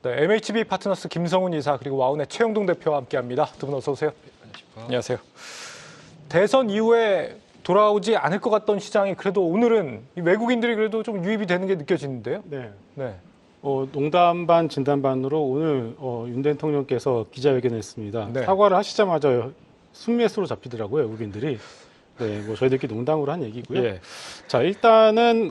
네, MHB 파트너스 김성훈 이사 그리고 와운의 최영동 대표와 함께합니다. 두 분 어서 오세요. 안녕하세요. 대선 이후에 돌아오지 않을 것 같던 시장이 그래도 오늘은 외국인들이 그래도 좀 유입이 되는 게 느껴지는데요. 네. 네. 농담 반 진담 반으로 오늘 윤 대통령께서 기자회견을 했습니다. 네. 사과를 하시자마자 순매수로 잡히더라고요, 외국인들이. 네, 뭐 저희들끼리 농담으로 한 얘기고요. 예. 자, 일단은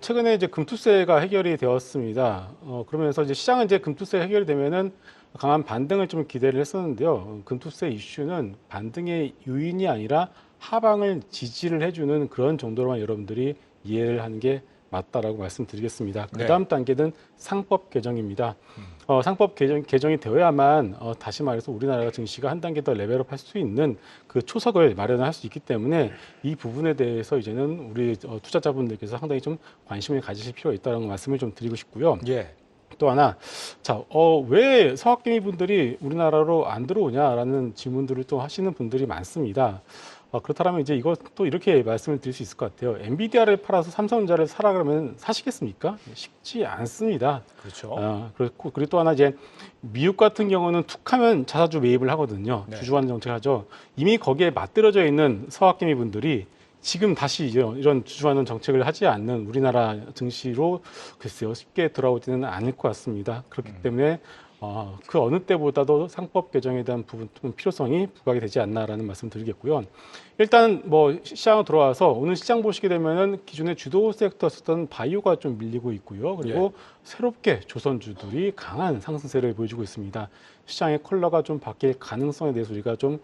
최근에 이제 금투세가 해결이 되었습니다. 그러면서 이제 시장은 이제 금투세 해결이 되면은 강한 반등을 좀 기대를 했었는데요. 금투세 이슈는 반등의 요인이 아니라 하방을 지지를 해주는 그런 정도로만 여러분들이 이해를 하는 게 맞다라고 말씀드리겠습니다. 그 다음 단계는 상법 개정입니다. 상법 개정이 되어야만 다시 말해서 우리나라가 증시가 한 단계 더 레벨업 할 수 있는 그 초석을 마련할 수 있기 때문에 이 부분에 대해서 이제는 우리 투자자분들께서 상당히 좀 관심을 가지실 필요가 있다는 말씀을 좀 드리고 싶고요. 예. 또 하나, 자, 왜 서학개미 분들이 우리나라로 안 들어오냐라는 질문들을 또 하시는 분들이 많습니다. 그렇다면 이제 이것도 이렇게 말씀을 드릴 수 있을 것 같아요. 엔비디아를 팔아서 삼성전자를 사라 그러면 사시겠습니까? 쉽지 않습니다. 그렇죠. 그리고 또 하나 이제 미국 같은 경우는 툭하면 자사주 매입을 하거든요. 네. 주주환 정책을 하죠. 이미 거기에 맞들어져 있는 서학개미 분들이 지금 다시 이런 주주환원 정책을 하지 않는 우리나라 증시로 글쎄요 쉽게 돌아오지는 않을 것 같습니다. 그렇기 때문에 그 어느 때보다도 상법 개정에 대한 부분 필요성이 부각이 되지 않나라는 말씀 드리겠고요. 일단 뭐 시장으로 들어와서 오늘 시장 보시게 되면은 기존의 주도 섹터였던 바이오가 좀 밀리고 있고요. 그리고 새롭게 조선주들이 강한 상승세를 보여주고 있습니다. 시장의 컬러가 좀 바뀔 가능성에 대해서 우리가 좀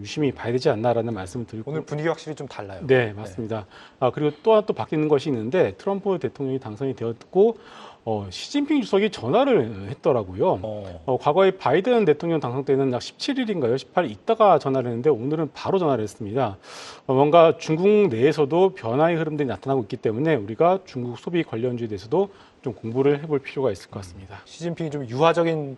유심히 봐야 되지 않나라는 말씀을 드리고 오늘 분위기 확실히 좀 달라요. 네, 맞습니다. 그리고 또 바뀌는 것이 있는데 트럼프 대통령이 당선이 되었고 시진핑 주석이 전화를 했더라고요. 과거에 바이든 대통령 당선 때는 약 17일인가요? 18일 있다가 전화를 했는데 오늘은 바로 전화를 했습니다. 뭔가 중국 내에서도 변화의 흐름들이 나타나고 있기 때문에 우리가 중국 소비 관련주에 대해서도 좀 공부를 해볼 필요가 있을 것 같습니다. 시진핑이 좀 유화적인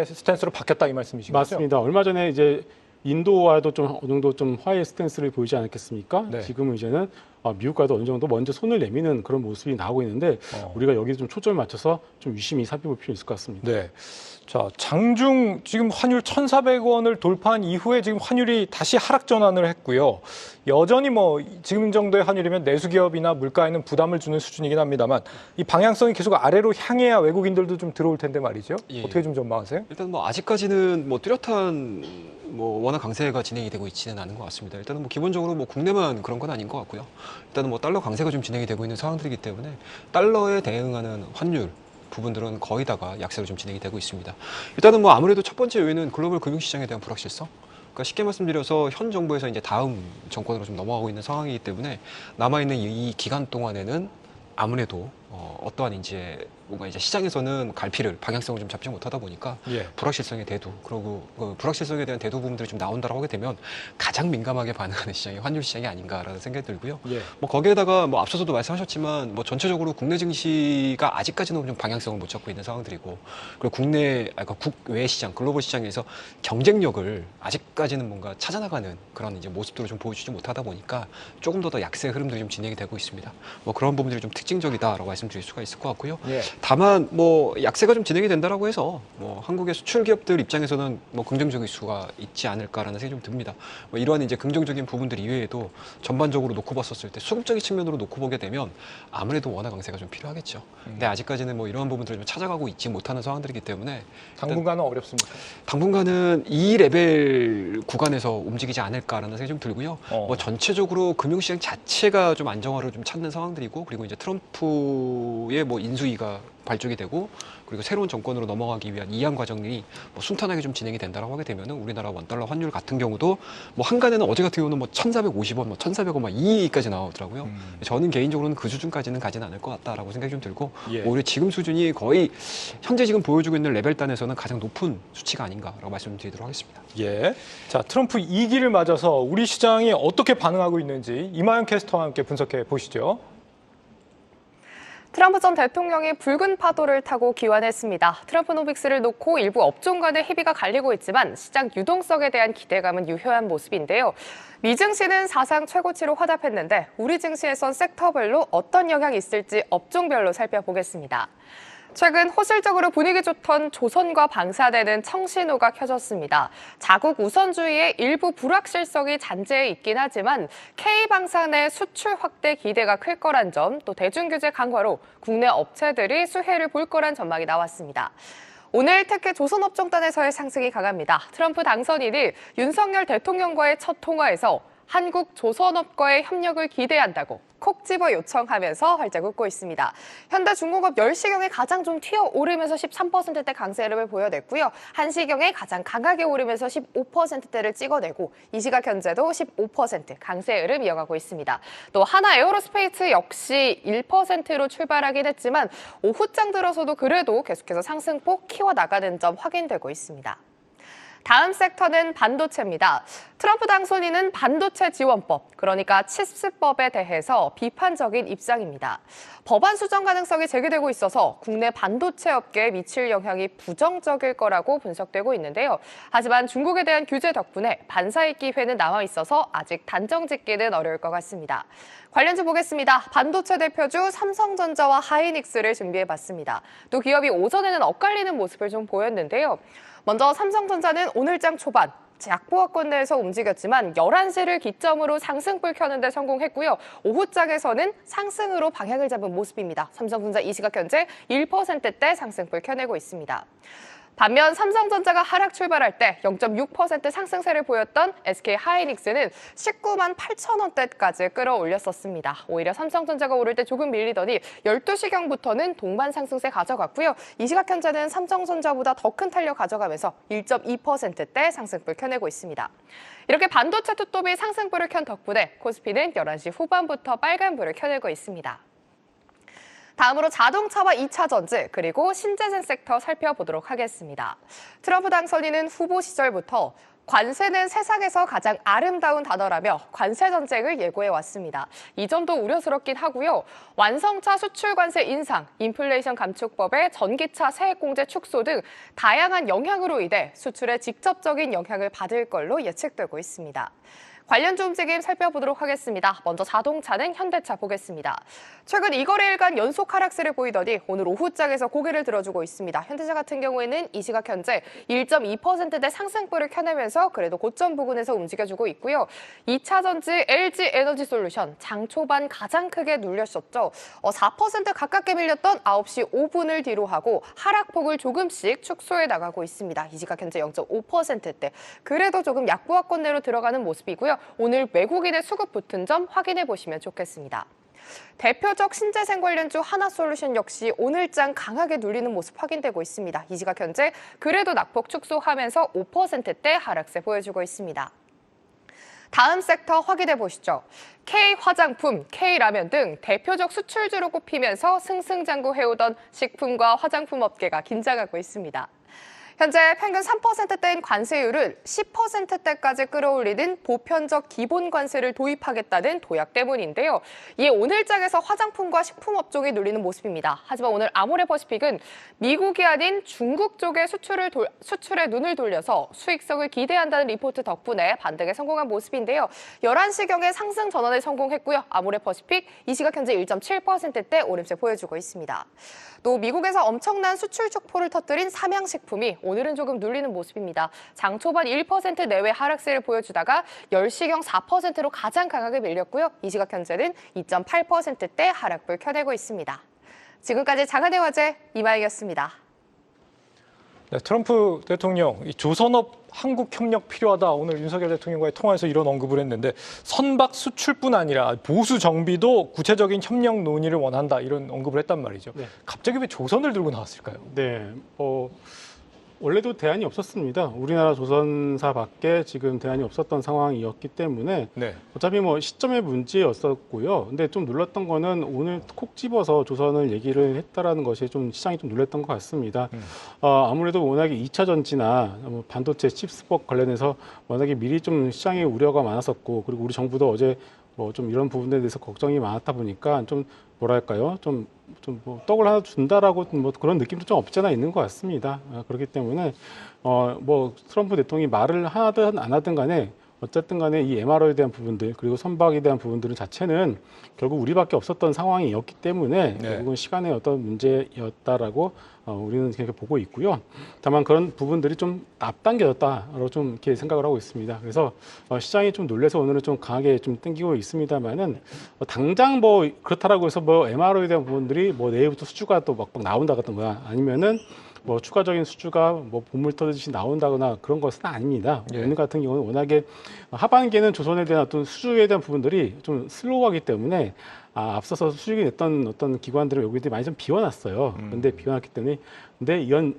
스탠스로 바뀌었다 이 말씀이신 거죠? 맞습니다. 얼마 전에 이제 인도와도 좀 어느 정도 좀 화해의 스탠스를 보이지 않았겠습니까? 네. 지금은 이제는 미국과도 어느 정도 먼저 손을 내미는 그런 모습이 나오고 있는데 우리가 여기에 좀 초점을 맞춰서 좀 유심히 살펴볼 필요 있을 것 같습니다. 네. 자, 장중 지금 환율 1,400원을 돌파한 이후에 지금 환율이 다시 하락 전환을 했고요. 여전히 뭐 지금 정도의 환율이면 내수기업이나 물가에는 부담을 주는 수준이긴 합니다만 이 방향성이 계속 아래로 향해야 외국인들도 좀 들어올 텐데 말이죠. 예. 어떻게 좀 전망하세요? 일단 뭐 아직까지는 뭐 뚜렷한 뭐 워낙 강세가 진행이 되고 있지는 않은 것 같습니다. 일단은 뭐 기본적으로 뭐 국내만 그런 건 아닌 것 같고요. 일단은 뭐 달러 강세가 좀 진행이 되고 있는 상황들이기 때문에 달러에 대응하는 환율 부분들은 거의 다가 약세로 좀 진행이 되고 있습니다. 일단은 뭐 아무래도 첫 번째 요인은 글로벌 금융시장에 대한 불확실성. 그러니까 쉽게 말씀드려서 현 정부에서 이제 다음 정권으로 좀 넘어가고 있는 상황이기 때문에 남아있는 이 기간 동안에는 아무래도 어떠한 이제 뭔가 이제 시장에서는 갈피를 방향성을 좀 잡지 못하다 보니까 불확실성의 대두 그리고 그 불확실성에 대한 대두 부분들이 좀 나온다라고 하게 되면 가장 민감하게 반응하는 시장이 환율 시장이 아닌가라는 생각이 들고요. 뭐 거기에다가 뭐 앞서서도 말씀하셨지만 뭐 전체적으로 국내 증시가 아직까지는 좀 방향성을 못 잡고 있는 상황들이고 그리고 그러니까 국외 시장 글로벌 시장에서 경쟁력을 아직까지는 뭔가 찾아나가는 그런 이제 모습들을 좀 보여주지 못하다 보니까 조금 더 약세 흐름들이 좀 진행이 되고 있습니다. 뭐 그런 부분들이 좀 특징적이다라고 말씀드릴 수가 있을 것 같고요. 다만 뭐 약세가 좀 진행이 된다라고 해서 뭐 한국의 수출 기업들 입장에서는 뭐 긍정적인 수가 있지 않을까라는 생각이 좀 듭니다. 뭐 이러한 이제 긍정적인 부분들 이외에도 전반적으로 놓고 봤었을 때 수급적인 측면으로 놓고 보게 되면 아무래도 원화 강세가 좀 필요하겠죠. 근데 아직까지는 뭐 이러한 부분들을 좀 찾아가고 있지 못하는 상황들이기 때문에 당분간은 어렵습니까? 당분간은 이 레벨 구간에서 움직이지 않을까라는 생각이 좀 들고요. 뭐 전체적으로 금융시장 자체가 좀 안정화를 좀 찾는 상황들이고 그리고 이제 트럼프의 뭐 인수위가 발족이 되고 그리고 새로운 정권으로 넘어가기 위한 이양 과정이 뭐 순탄하게 좀 진행이 된다라고 하게 되면은 우리나라 원달러 환율 같은 경우도 뭐 한간에는 어제 같은 경우는 뭐 1,450원, 뭐 1,400원 막 이까지 나오더라고요. 저는 개인적으로는 그 수준까지는 가지는 않을 것 같다라고 생각이 좀 들고 오히려 지금 수준이 거의 현재 지금 보여주고 있는 레벨단에서는 가장 높은 수치가 아닌가라고 말씀드리도록 하겠습니다. 자, 트럼프 2기를 맞아서 우리 시장이 어떻게 반응하고 있는지 이마영 캐스터와 함께 분석해 보시죠. 트럼프 전 대통령이 붉은 파도를 타고 귀환했습니다. 트럼프노믹스를 놓고 일부 업종 간의 희비가 갈리고 있지만 시장 유동성에 대한 기대감은 유효한 모습인데요. 미 증시는 사상 최고치로 화답했는데 우리 증시에선 섹터별로 어떤 영향이 있을지 업종별로 살펴보겠습니다. 최근 호실적으로 분위기 좋던 조선과 방사대는 청신호가 켜졌습니다. 자국 우선주의의 일부 불확실성이 잔재해 있긴 하지만 K방산의 수출 확대 기대가 클 거란 점, 또 대중규제 강화로 국내 업체들이 수혜를 볼 거란 전망이 나왔습니다. 오늘 특히 조선업종단에서의 상승이 강합니다. 트럼프 당선인이 윤석열 대통령과의 첫 통화에서 한국 조선업과의 협력을 기대한다고 콕 집어 요청하면서 활짝 웃고 있습니다. 현대중공업 10시경에 가장 좀 튀어오르면서 13%대 강세 흐름을 보여냈고요. 한시경에 가장 강하게 오르면서 15%대를 찍어내고 이 시각 현재도 15% 강세 흐름 이어가고 있습니다. 또 하나 에어로스페이스 역시 1%로 출발하긴 했지만 오후장 들어서도 그래도 계속해서 상승폭 키워나가는 점 확인되고 있습니다. 다음 섹터는 반도체입니다. 트럼프 당선인은 반도체 지원법, 그러니까 칩스법에 대해서 비판적인 입장입니다. 법안 수정 가능성이 제기되고 있어서 국내 반도체 업계에 미칠 영향이 부정적일 거라고 분석되고 있는데요. 하지만 중국에 대한 규제 덕분에 반사익 기회는 남아 있어서 아직 단정 짓기는 어려울 것 같습니다. 관련주 보겠습니다. 반도체 대표주 삼성전자와 하이닉스를 준비해봤습니다. 또 기업이 오전에는 엇갈리는 모습을 좀 보였는데요. 먼저 삼성전자는 오늘장 초반 약보합권 내에서 움직였지만 11시를 기점으로 상승불 켜는 데 성공했고요. 오후장에서는 상승으로 방향을 잡은 모습입니다. 삼성전자 이 시각 현재 1%대 상승불 켜내고 있습니다. 반면 삼성전자가 하락 출발할 때 0.6% 상승세를 보였던 SK 하이닉스는 19만 8천 원대까지 끌어올렸었습니다. 오히려 삼성전자가 오를 때 조금 밀리더니 12시경부터는 동반 상승세 가져갔고요. 이 시각 현재는 삼성전자보다 더 큰 탄력 가져가면서 1.2%대 상승불 켜내고 있습니다. 이렇게 반도체 투톱이 상승불을 켠 덕분에 코스피는 11시 후반부터 빨간불을 켜내고 있습니다. 다음으로 자동차와 2차 전지 그리고 신재생 섹터 살펴보도록 하겠습니다. 트럼프 당선인은 후보 시절부터 관세는 세상에서 가장 아름다운 단어라며 관세 전쟁을 예고해왔습니다. 이 점도 우려스럽긴 하고요. 완성차 수출 관세 인상, 인플레이션 감축법의 전기차 세액공제 축소 등 다양한 영향으로 인해 수출에 직접적인 영향을 받을 걸로 예측되고 있습니다. 관련주 움직임 살펴보도록 하겠습니다. 먼저 자동차는 현대차 보겠습니다. 최근 이거래일간 연속 하락세를 보이더니 오늘 오후장에서 고개를 들어주고 있습니다. 현대차 같은 경우에는 이 시각 현재 1.2%대 상승불을 켜내면서 그래도 고점 부근에서 움직여주고 있고요. 2차 전지 LG 에너지 솔루션 장 초반 가장 크게 눌렸었죠. 4% 가깝게 밀렸던 9시 5분을 뒤로 하고 하락폭을 조금씩 축소해 나가고 있습니다. 이 시각 현재 0.5%대. 그래도 조금 약보합권 내로 들어가는 모습이고요. 오늘 외국인의 수급 붙은 점 확인해 보시면 좋겠습니다. 대표적 신재생 관련주 하나솔루션 역시 오늘장 강하게 눌리는 모습 확인되고 있습니다. 이 시각 현재 그래도 낙폭 축소하면서 5%대 하락세 보여주고 있습니다. 다음 섹터 확인해 보시죠. K화장품, K라면 등 대표적 수출주로 꼽히면서 승승장구해오던 식품과 화장품 업계가 긴장하고 있습니다. 현재 평균 3%대인 관세율을 10%대까지 끌어올리는 보편적 기본 관세를 도입하겠다는 도약 때문인데요. 이에 오늘장에서 화장품과 식품 업종이 눌리는 모습입니다. 하지만 오늘 아모레퍼시픽은 미국이 아닌 중국 쪽의 수출에 눈을 돌려서 수익성을 기대한다는 리포트 덕분에 반등에 성공한 모습인데요. 11시경에 상승 전환에 성공했고요. 아모레퍼시픽 이 시각 현재 1.7%대 오름세 보여주고 있습니다. 또 미국에서 엄청난 수출 촉포를 터뜨린 삼양식품이 오늘은 조금 눌리는 모습입니다. 장 초반 1% 내외 하락세를 보여주다가 10시경 4%로 가장 강하게 밀렸고요. 이 시각 현재는 2.8%대 하락불 켜내고 있습니다. 지금까지 장안의 화제 이마영이었습니다. 네, 트럼프 대통령 이 조선업 한국 협력 필요하다. 오늘 윤석열 대통령과의 통화에서 이런 언급을 했는데 선박 수출뿐 아니라 보수 정비도 구체적인 협력 논의를 원한다. 이런 언급을 했단 말이죠. 네. 갑자기 왜 조선을 들고 나왔을까요? 네, 원래도 대안이 없었습니다. 우리나라 조선사밖에 지금 대안이 없었던 상황이었기 때문에 네. 어차피 시점의 문제였었고요. 근데 좀 놀랐던 거는 오늘 콕 집어서 조선을 얘기를 했다라는 것이 좀 시장이 좀 놀랐던 것 같습니다. 아무래도 워낙에 2차 전지나 반도체 칩스법 관련해서 워낙에 미리 좀 시장에 우려가 많았었고 그리고 우리 정부도 어제 좀 이런 부분에 대해서 걱정이 많았다 보니까 좀 뭐랄까요? 좀 떡을 하나 준다라고 그런 느낌도 좀 없지 않아 있는 것 같습니다. 그렇기 때문에 트럼프 대통령이 말을 하든 안 하든 간에 어쨌든 간에 이 MRO에 대한 부분들 그리고 선박에 대한 부분들 자체는 결국 우리밖에 없었던 상황이었기 때문에 네. 결국은 시간의 어떤 문제였다라고 우리는 그렇게 보고 있고요. 다만 그런 부분들이 좀 앞당겨졌다라고 좀 이렇게 생각을 하고 있습니다. 그래서 시장이 좀 놀래서 오늘은 좀 강하게 좀 땡기고 있습니다만은 당장 뭐 그렇다라고 해서 뭐 MRO에 대한 부분들이 뭐 내일부터 수주가 또 막 나온다거나 아니면은 뭐 추가적인 수주가 뭐 보물 터듯이 나온다거나 그런 것은 아닙니다. 예. 오늘 같은 경우는 워낙에 하반기에는 조선에 대한 어떤 수주에 대한 부분들이 좀 슬로우하기 때문에 앞서서 수주가 냈던 어떤 기관들을 여기들이 많이 좀 비워놨어요. 근데 비워놨기 때문에 근데 이런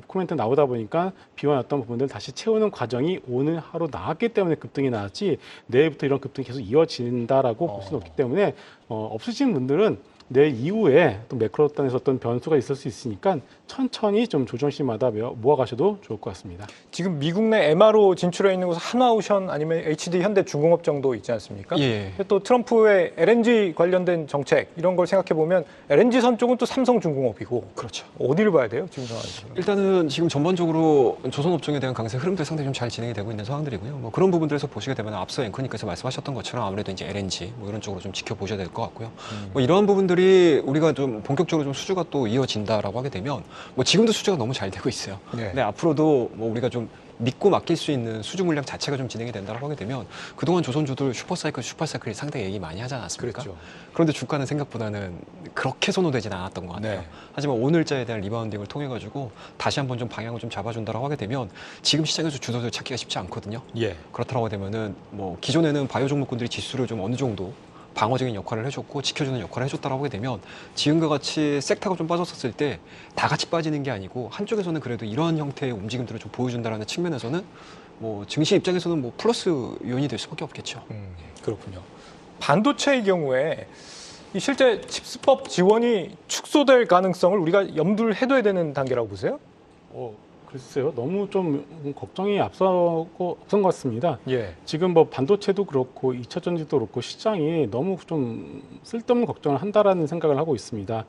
코멘트 나오다 보니까 비워놨던 부분들을 다시 채우는 과정이 오늘 하루 나왔기 때문에 급등이 나왔지 내일부터 이런 급등이 계속 이어진다라고 볼 수는 없기 때문에 없으신 분들은 내일 이후에 또 매크로단에서 어떤 변수가 있을 수 있으니까 천천히 좀 조정시마다 모아가셔도 좋을 것 같습니다. 지금 미국 내 MRO 진출해 있는 곳은 한화오션 아니면 HD 현대중공업 정도 있지 않습니까? 예. 또 트럼프의 LNG 관련된 정책 이런 걸 생각해 보면 LNG 선 쪽은 또 삼성중공업이고 그렇죠. 어디를 봐야 돼요 지금 상황에서? 일단은 지금 전반적으로 조선업종에 대한 강세 흐름도 상당히 좀 잘 진행이 되고 있는 상황들이고요. 뭐 그런 부분들에서 보시게 되면 앞서 앵커님께서 말씀하셨던 것처럼 아무래도 이제 LNG 뭐 이런 쪽으로 좀 지켜보셔야 될 것 같고요. 뭐 이러한 부분들이 우리가 좀 본격적으로 좀 수주가 또 이어진다라고 하게 되면 뭐 지금도 수주가 너무 잘 되고 있어요. 네. 근데 앞으로도 뭐 우리가 좀 믿고 맡길 수 있는 수주 물량 자체가 좀 진행이 된다고 하게 되면 그동안 조선주들 슈퍼사이클이 상당히 얘기 많이 하지 않았습니까? 그렇죠. 그런데 주가는 생각보다는 그렇게 선호되지는 않았던 것 같아요. 네. 하지만 오늘자에 대한 리바운딩을 통해 가지고 다시 한번 좀 방향을 좀 잡아준다고 하게 되면 지금 시장에서 주도들 찾기가 쉽지 않거든요. 예. 그렇다고 하게 되면은 뭐 기존에는 바이오 종목군들이 지수를 좀 어느 정도 방어적인 역할을 해줬고 지켜주는 역할을 해줬다라고 하게 되면 지금과 같이 섹터가 좀 빠졌었을 때 다 같이 빠지는 게 아니고 한쪽에서는 그래도 이러한 형태의 움직임들을 좀 보여준다라는 측면에서는 뭐 증시 입장에서는 뭐 플러스 요인이 될 수밖에 없겠죠. 그렇군요. 반도체의 경우에 이 실제 칩스법 지원이 축소될 가능성을 우리가 염두를 해둬야 되는 단계라고 보세요? 글쎄요, 너무 좀 걱정이 앞선 것 같습니다. 예. 지금 뭐 반도체도 그렇고 2차 전지도 그렇고 시장이 너무 좀 쓸데없는 걱정을 한다라는 생각을 하고 있습니다.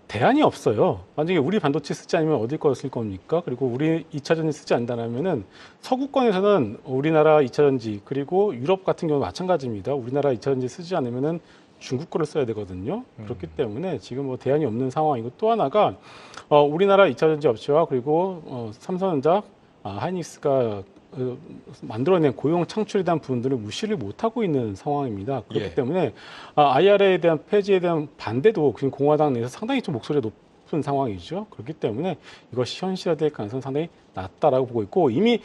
대안이 없어요. 만약에 우리 반도체 쓰지 않으면 어딜 거 쓸 겁니까? 그리고 우리 2차 전지 쓰지 않는다면은 서구권에서는 우리나라 2차 전지 그리고 유럽 같은 경우는 마찬가지입니다. 우리나라 2차 전지 쓰지 않으면은 중국 거를 써야 되거든요. 그렇기 때문에 지금 뭐 대안이 없는 상황이고 또 하나가 우리나라 2차 전지 업체와 그리고 삼성전자, 하이닉스가 만들어낸 고용 창출에 대한 부분들을 무시를 못하고 있는 상황입니다. 그렇기 예. 때문에 IRA에 대한 폐지에 대한 반대도 지금 공화당 내에서 상당히 좀 목소리가 높은 상황이죠. 그렇기 때문에 이것이 현실화될 가능성이 상당히 낮다라고 보고 있고 이미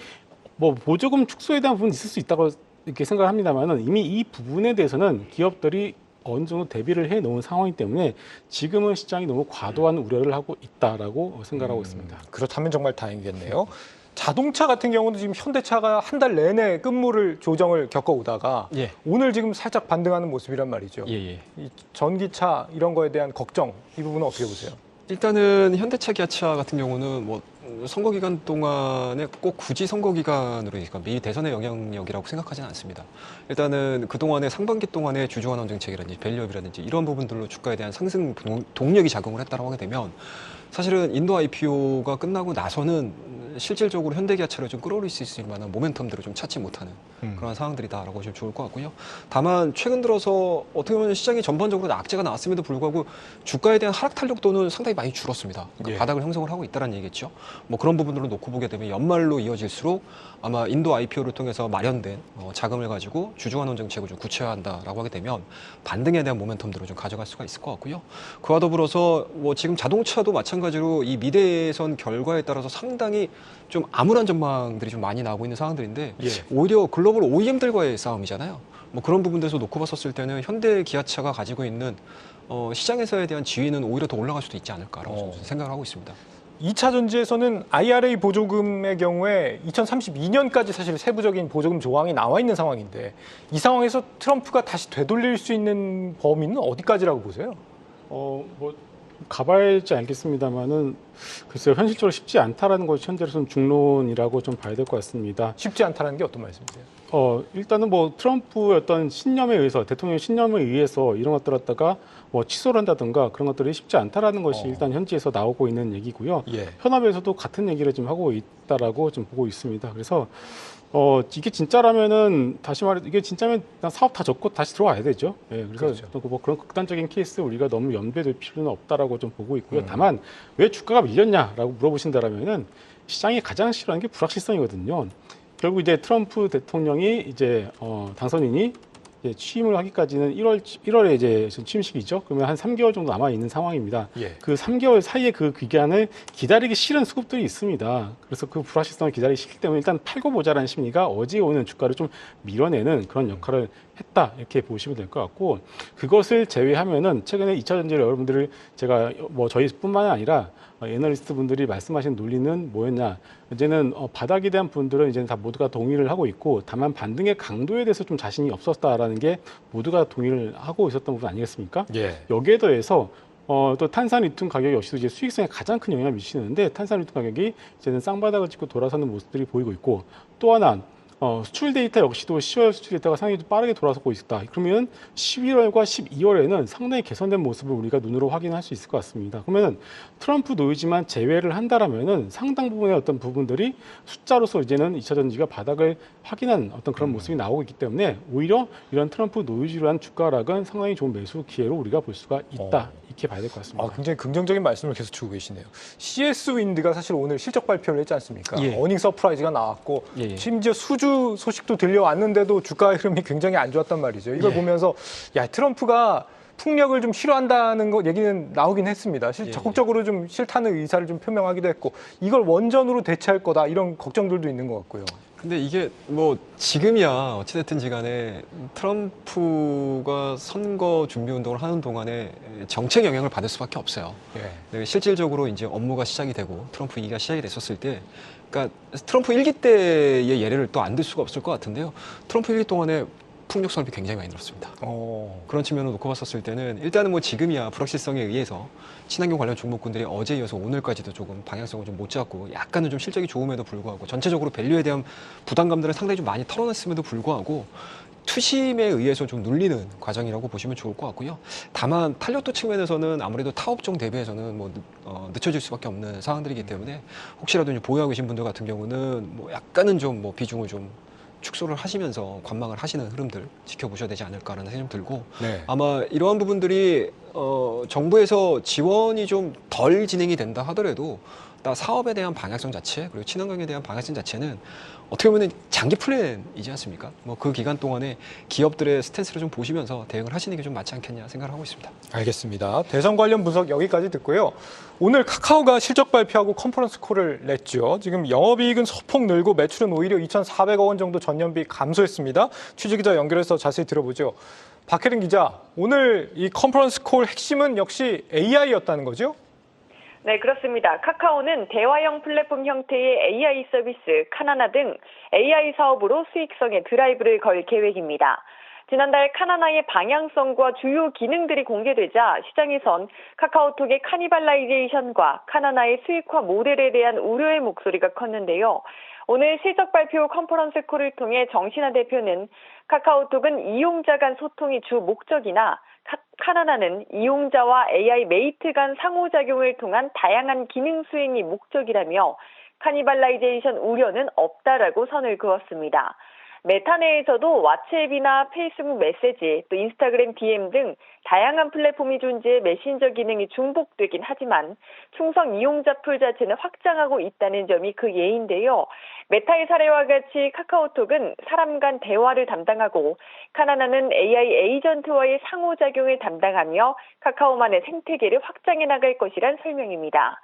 뭐 보조금 축소에 대한 부분이 있을 수 있다고 이렇게 생각을 합니다만은 이미 이 부분에 대해서는 기업들이 어느 정도 대비를 해 놓은 상황이기 때문에 지금은 시장이 너무 과도한 우려를 하고 있다라고 생각하고 있습니다. 그렇다면 정말 다행이겠네요. 자동차 같은 경우는 지금 현대차가 한 달 내내 급물을 조정을 겪어오다가 예. 오늘 지금 살짝 반등하는 모습이란 말이죠. 예. 이 전기차 이런 거에 대한 걱정 이 부분은 어떻게 보세요? 일단은 현대차, 기아차 같은 경우는 뭐 선거 기간 동안에 꼭 굳이 선거 기간으로 미 대선의 영향력이라고 생각하지는 않습니다. 일단은 그 동안에 상반기 동안에 주주환원 정책이라든지 밸류업이라든지 이런 부분들로 주가에 대한 상승 동력이 작용을 했다고 하게 되면 사실은 인도 IPO가 끝나고 나서는 실질적으로 현대기아차를 좀 끌어올릴 수 있을 만한 모멘텀들을 좀 찾지 못하는 그런 상황들이다라고 보시면 좋을 것 같고요. 다만 최근 들어서 어떻게 보면 시장이 전반적으로 악재가 나왔음에도 불구하고 주가에 대한 하락 탄력도는 상당히 많이 줄었습니다. 그러니까 예. 바닥을 형성을 하고 있다는 얘기겠죠. 뭐 그런 부분들을 놓고 보게 되면 연말로 이어질수록 아마 인도 IPO를 통해서 마련된 자금을 가지고 주주환원 정책을 좀 구체화한다라고 하게 되면 반등에 대한 모멘텀들을 좀 가져갈 수가 있을 것 같고요. 그와 더불어서 뭐 지금 자동차도 마찬가지로 이 미대선 결과에 따라서 상당히 좀 암울한 전망들이 좀 많이 나오고 있는 상황들인데 예. 오히려 글로벌 OEM들과의 싸움이잖아요. 뭐 그런 부분들에서 놓고 봤었을 때는 현대 기아차가 가지고 있는 시장에서에 대한 지위는 오히려 더 올라갈 수도 있지 않을까라고 저는 생각을 하고 있습니다. 2차 전지에서는 IRA 보조금의 경우에 2032년까지 사실 세부적인 보조금 조항이 나와 있는 상황인데 이 상황에서 트럼프가 다시 되돌릴 수 있는 범위는 어디까지라고 보세요? 뭐 가봐야지 알겠습니다만은 글쎄요 현실적으로 쉽지 않다라는 것이 현재로서는 중론이라고 좀 봐야 될 것 같습니다. 쉽지 않다는 게 어떤 말씀이세요? 일단은 뭐 트럼프의 어떤 신념에 의해서 대통령 신념에 의해서 이런 것들 갖다가 뭐 취소를 한다든가 그런 것들이 쉽지 않다라는 것이 어. 일단 현지에서 나오고 있는 얘기고요. 예. 현업에서도 같은 얘기를 좀 하고 있다라고 좀 보고 있습니다. 그래서 이게 진짜라면은 다시 말해 이게 진짜면 그냥 사업 다 접고 다시 들어와야 되죠. 예, 그래서 그렇죠. 또 뭐 그런 극단적인 케이스 우리가 너무 연배될 필요는 없다라고 좀 보고 있고요. 다만 왜 주가가 밀렸냐라고 물어보신다라면은 시장이 가장 싫어하는 게 불확실성이거든요. 결국 이제 트럼프 대통령이 이제 당선인이 이제 취임을 하기까지는 1월에 이제 취임식이죠. 그러면 한 3개월 정도 남아 있는 상황입니다. 예. 그 3개월 사이에 그 기간을 기다리기 싫은 수급들이 있습니다. 그래서 그 불확실성을 기다리기 싫기 때문에 일단 팔고 보자라는 심리가 어제 오는 주가를 좀 밀어내는 그런 역할을 했다 이렇게 보시면 될 것 같고 그것을 제외하면은 최근에 2차 전지를 여러분들을 제가 뭐 저희뿐만 아니라 애널리스트 분들이 말씀하신 논리는 뭐였냐? 이제는 바닥에 대한 분들은 이제는 다 모두가 동의를 하고 있고 다만 반등의 강도에 대해서 좀 자신이 없었다라는 게 모두가 동의를 하고 있었던 부분 아니겠습니까? 예. 여기에 더해서 또 탄산 리튬 가격 역시도 이제 수익성에 가장 큰 영향을 미치는데 탄산 리튬 가격이 이제는 쌍바닥을 찍고 돌아서는 모습들이 보이고 있고 또 하나 수출 데이터 역시도 10월 수출 데이터가 상당히 좀 빠르게 돌아서고 있다. 그러면 11월과 12월에는 상당히 개선된 모습을 우리가 눈으로 확인할 수 있을 것 같습니다. 그러면 트럼프 노이즈만 제외를 한다라면은 상당 부분의 어떤 부분들이 숫자로서 이제는 2차 전지가 바닥을 확인한 어떤 그런 모습이 나오고 있기 때문에 오히려 이런 트럼프 노이즈로 한 주가 하락은 상당히 좋은 매수 기회로 우리가 볼 수가 있다. 이렇게 봐야 될 것 같습니다. 굉장히 긍정적인 말씀을 계속 주고 계시네요. CS 윈드가 사실 오늘 실적 발표를 했지 않습니까? 예. 어닝 서프라이즈가 나왔고 예. 심지어 수주 소식도 들려왔는데도 주가 흐름이 굉장히 안 좋았단 말이죠. 이걸 예. 보면서 야 트럼프가 풍력을 좀 싫어한다는 거 얘기는 나오긴 했습니다. 적극적으로 좀 싫다는 의사를 좀 표명하기도 했고 이걸 원전으로 대체할 거다 이런 걱정들도 있는 것 같고요. 근데 이게 뭐 지금이야 어찌됐든지 간에 트럼프가 선거 준비 운동을 하는 동안에 정책 영향을 받을 수밖에 없어요. 예. 네, 실질적으로 이제 업무가 시작이 되고 트럼프 2기가 시작이 됐었을 때, 그러니까 트럼프 1기 때의 예를 또 안 들 수가 없을 것 같은데요. 트럼프 1기 동안에 풍력 산업이 굉장히 많이 늘었습니다. 그런 측면으로 놓고 봤었을 때는 일단은 뭐 지금이야 불확실성에 의해서 친환경 관련 종목군들이 어제 이어서 오늘까지도 조금 방향성을 좀 못 잡고 약간은 좀 실적이 좋음에도 불구하고 전체적으로 밸류에 대한 부담감들은 상당히 좀 많이 털어냈음에도 불구하고 투심에 의해서 좀 눌리는 과정이라고 보시면 좋을 것 같고요. 다만 탄력도 측면에서는 아무래도 타업종 대비해서는 뭐 늦춰질 수밖에 없는 상황들이기 때문에 혹시라도 이제 보유하고 계신 분들 같은 경우는 뭐 약간은 좀 뭐 비중을 좀 축소를 하시면서 관망을 하시는 흐름들 지켜보셔야 되지 않을까라는 생각이 좀 들고 네. 아마 이러한 부분들이 정부에서 지원이 좀 덜 진행이 된다 하더라도 사업에 대한 방향성 자체 그리고 친환경에 대한 방향성 자체는 어떻게 보면 장기 플랜이지 않습니까? 뭐 그 기간 동안에 기업들의 스탠스를 좀 보시면서 대응을 하시는 게 좀 맞지 않겠냐 생각을 하고 있습니다. 알겠습니다. 대선 관련 분석 여기까지 듣고요. 오늘 카카오가 실적 발표하고 컨퍼런스 콜을 냈죠. 지금 영업이익은 소폭 늘고 매출은 오히려 2,400억 원 정도 전년비 감소했습니다. 취재기자 연결해서 자세히 들어보죠. 박혜린 기자, 오늘 이 컨퍼런스 콜 핵심은 역시 AI였다는 거죠? 네, 그렇습니다. 카카오는 대화형 플랫폼 형태의 AI 서비스, 카나나 등 AI 사업으로 수익성에 드라이브를 걸 계획입니다. 지난달 카나나의 방향성과 주요 기능들이 공개되자 시장에선 카카오톡의 카니발라이제이션과 카나나의 수익화 모델에 대한 우려의 목소리가 컸는데요. 오늘 실적 발표 컨퍼런스 콜을 통해 정신화 대표는 카카오톡은 이용자 간 소통이 주 목적이나 카나나는 이용자와 AI 메이트 간 상호작용을 통한 다양한 기능 수행이 목적이라며 카니발라이제이션 우려는 없다라고 선을 그었습니다. 메타 내에서도 왓츠앱이나 페이스북 메시지, 또 인스타그램 DM 등 다양한 플랫폼이 존재해 메신저 기능이 중복되긴 하지만 충성 이용자 풀 자체는 확장하고 있다는 점이 그 예인데요. 메타의 사례와 같이 카카오톡은 사람 간 대화를 담당하고 카나나는 AI 에이전트와의 상호작용을 담당하며 카카오만의 생태계를 확장해 나갈 것이란 설명입니다.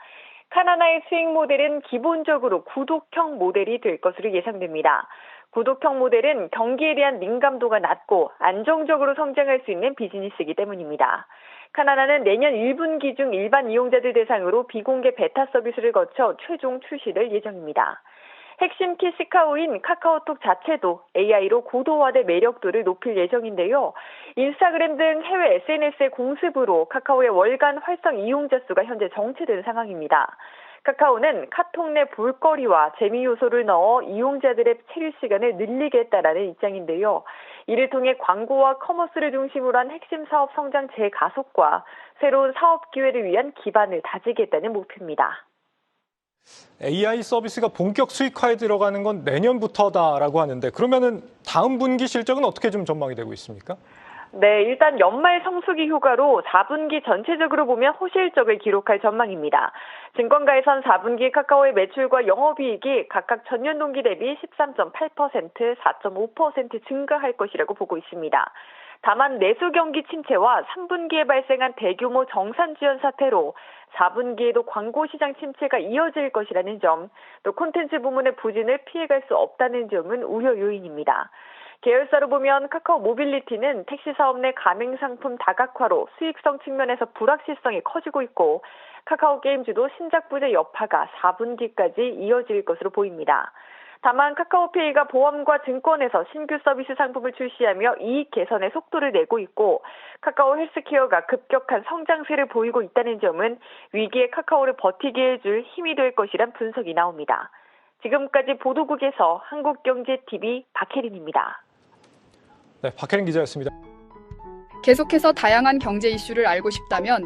카나나의 수익 모델은 기본적으로 구독형 모델이 될 것으로 예상됩니다. 구독형 모델은 경기에 대한 민감도가 낮고 안정적으로 성장할 수 있는 비즈니스이기 때문입니다. 카나나는 내년 1분기 중 일반 이용자들 대상으로 비공개 베타 서비스를 거쳐 최종 출시될 예정입니다. 핵심 키스카우인 카카오톡 자체도 AI로 고도화된 매력도를 높일 예정인데요. 인스타그램 등 해외 SNS의 공습으로 카카오의 월간 활성 이용자 수가 현재 정체된 상황입니다. 카카오는 카톡 내 볼거리와 재미 요소를 넣어 이용자들의 체류 시간을 늘리겠다라는 입장인데요. 이를 통해 광고와 커머스를 중심으로 한 핵심 사업 성장 재가속과 새로운 사업 기회를 위한 기반을 다지겠다는 목표입니다. AI 서비스가 본격 수익화에 들어가는 건 내년부터다라고 하는데 그러면은 다음 분기 실적은 어떻게 좀 전망이 되고 있습니까? 네, 일단 연말 성수기 휴가로 4분기 전체적으로 보면 호실적을 기록할 전망입니다. 증권가에선 4분기 카카오의 매출과 영업이익이 각각 전년 동기 대비 13.8%, 4.5% 증가할 것이라고 보고 있습니다. 다만 내수 경기 침체와 3분기에 발생한 대규모 정산 지연 사태로 4분기에도 광고 시장 침체가 이어질 것이라는 점, 또 콘텐츠 부문의 부진을 피해갈 수 없다는 점은 우려 요인입니다. 계열사로 보면 카카오 모빌리티는 택시 사업 내 가맹 상품 다각화로 수익성 측면에서 불확실성이 커지고 있고 카카오 게임즈도 신작 부재 여파가 4분기까지 이어질 것으로 보입니다. 다만 카카오페이가 보험과 증권에서 신규 서비스 상품을 출시하며 이익 개선의 속도를 내고 있고 카카오 헬스케어가 급격한 성장세를 보이고 있다는 점은 위기에 카카오를 버티게 해줄 힘이 될 것이란 분석이 나옵니다. 지금까지 보도국에서 한국경제TV 박혜린입니다. 네, 박혜린 기자였습니다. 계속해서 다양한 경제 이슈를 알고 싶다면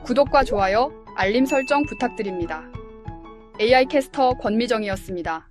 구독과 좋아요, 알림 설정 부탁드립니다. AI 캐스터 권미정이었습니다.